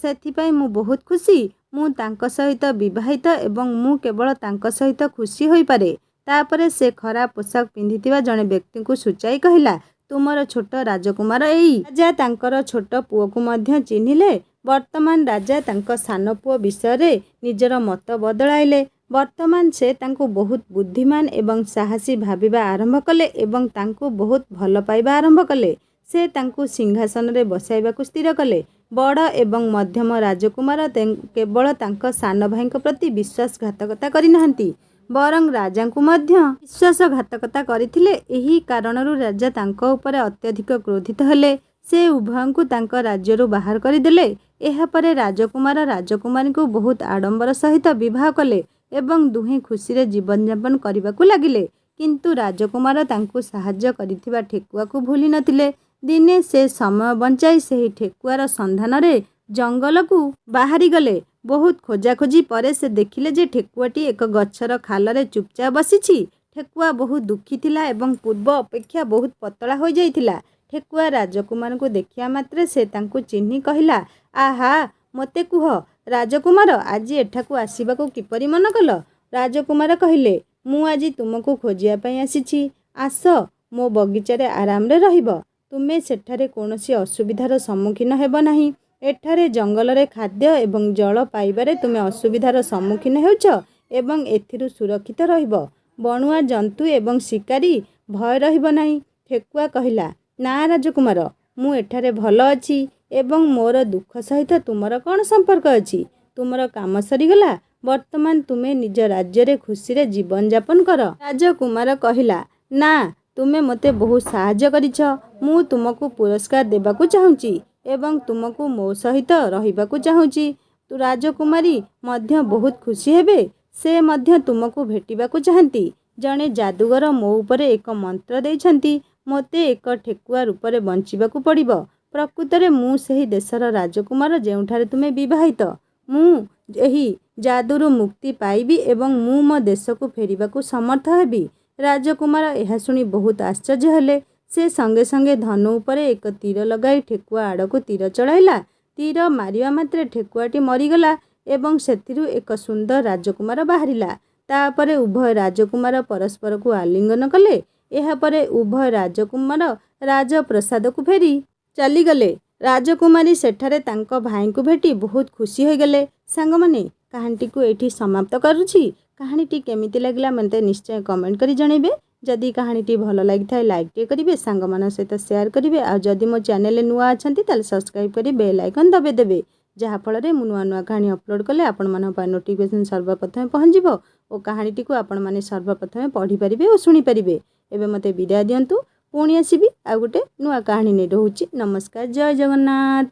ସେଥିପାଇଁ ମୁଁ ବହୁତ ଖୁସି। ମୁଁ ତାଙ୍କ ସହିତ ବିବାହିତ ଏବଂ ମୁଁ କେବଳ ତାଙ୍କ ସହିତ ଖୁସି ହୋଇପାରେ। तापरे से खराब पोशाक पिंधिथिबा जणे व्यक्ति को सूचाई कहिला, तुमर छोट राजकुमार एई। राजा तांकर छोट पुओ को मध्य चिन्हिले। वर्तमान राजा तांको सान पुओ विषय निजर मत बदलाइले। वर्तमान से तांको बहुत बुद्धिमान एवं साहसी भाविबा आरंभ कले एवं तांको बहुत भल पाइबा आरंभ कले। से तांको सिंहासन रे बसाइबाकु स्थिर कले। बड़ एवं मध्यम राजकुमार केवल तांको सान भाईଙ୍କ प्रति विश्वासघातकता करिनाहांती, बरं राजांकु मध्य विश्वासघातकता करिथिले। एही कारणरू राजा तांको उपरे अत्यधिक क्रोधित हेले। से उभयंकु तांको राज्यरू बाहर करिदेले। एहा परे राजकुमार राजकुमारी को बहुत आडंबर सहित विवाह कले एवं दुहें खुशी रे जीवन यापन करबाकू लागिले। किंतु राजकुमार तांकु साहाय्य करिथिबा ठेकुआ को भूली नथिले। दिने से समय बंचाई सेही ठेकुआर संधान रे जंगल को बाहरी गले। बहुत खोजाखोजी परे से देखिले जे ठेकुआटी एक गछर खाल रे चुपचाप बसिछि। ठेकुआ बहुत दुखी थिला एवं पूर्व अपेक्षा बहुत पतला हो जाइथिला। ठेकुआ राजकुमार को देखिया मात्रे से तांकु चिन्ही कहिला, आहा मते कुह राजकुमार आज एठाकू आसीबाकू किपरि मन कल। राजकुमार कहिले, मु आज तुमको खोजिया पई आसीछि। आस मो बगीचारे आराम रे रहिब। तुमे सेठारे कोनोसी असुविधार सम्मुखीन हेब नाही। एठारे जंगल रे खाद्य एवं जल पाइबारे तुमे असुविधार सम्मुखीन हेउछ एवं एथिरु सुरक्षित रहिब। बणुआ जंतु एवं शिकारी भय रहिब नाही। ठेकुआ कहिला, ना राजकुमार, मु एठारे भल अछि एवं मोर दुख सहित तुमर कौन संपर्क अछि। तुमर काम सरीगला। वर्तमान तुमे निज राज्य रे खुशी रे जीवन यापन कर। राजकुमार कहिला, ना तुमे मते बहुत साहाय्य करिछ। मु तुमको पुरस्कार देबाकू चाहूची एवं तुमको मो सहित रहिबाकू चाहूची। तु राजकुमारी मध्य बहुत खुशी हेबे। से मध्य तुमको भेटिबाकू चाहंती। जणे जादूगर मो उपरे एक मंत्र देइछंती। मते एक ठेकुआ रूपरे बंचिबाकू पड़िबो। प्रकृतरे मु सेही देशर राजकुमार जेउठारे तुमे विवाहित। मु एही जादूरु मुक्ति पाइबी एवं मु मो देश को फेरिबाकू समर्थ हेबी। राजकुमार एहा सुनी बहुत आश्चर्य हेले। से संगे संगे धनु उपरे एक तीर लगाई ठेकुआ आड़कू तीर चढ़ाइला। तीर मारिया मात्रे ठेकुआटी मरीगला एवं सेथिरु एक सुंदर राजकुमार बाहरिला। तापरे उभय राजकुमार परस्पर को आलिंगन कले। एहा परे उभय राजकुमार राजप्रसाद को फेरी चलीगले। राजकुमारी सेठारे तांको भाई को भेटी बहुत खुशी हो गले। सांगमाने कहानीटी को एठी समाप्त करुछि। कहानीटी केमिति लागला मते निश्चय कमेंट करी जणेबे। जदि कहानीटी भल लागिथाय लाइक टे करिवे, सांगमान सहित शेयर करिवे। आ जदि मो चैनल नुआ अछंती ताले सब्सक्राइब करी बेल आइकन दबे देबे, जहा फल रे मु नुआ नुआ कहानी अपलोड कले आपण मन पा नोटिफिकेशन सर्वप्रथम पहुंचीबो और कहानीटी को आपण माने सर्वप्रथम पढ़ी परिबे और सुनी परिबे। एबे मते विदाय दियंतु। पुणी आसीबी आ गोटे नुआ कहानी नै रहूची। नमस्कार, जय जगन्नाथ।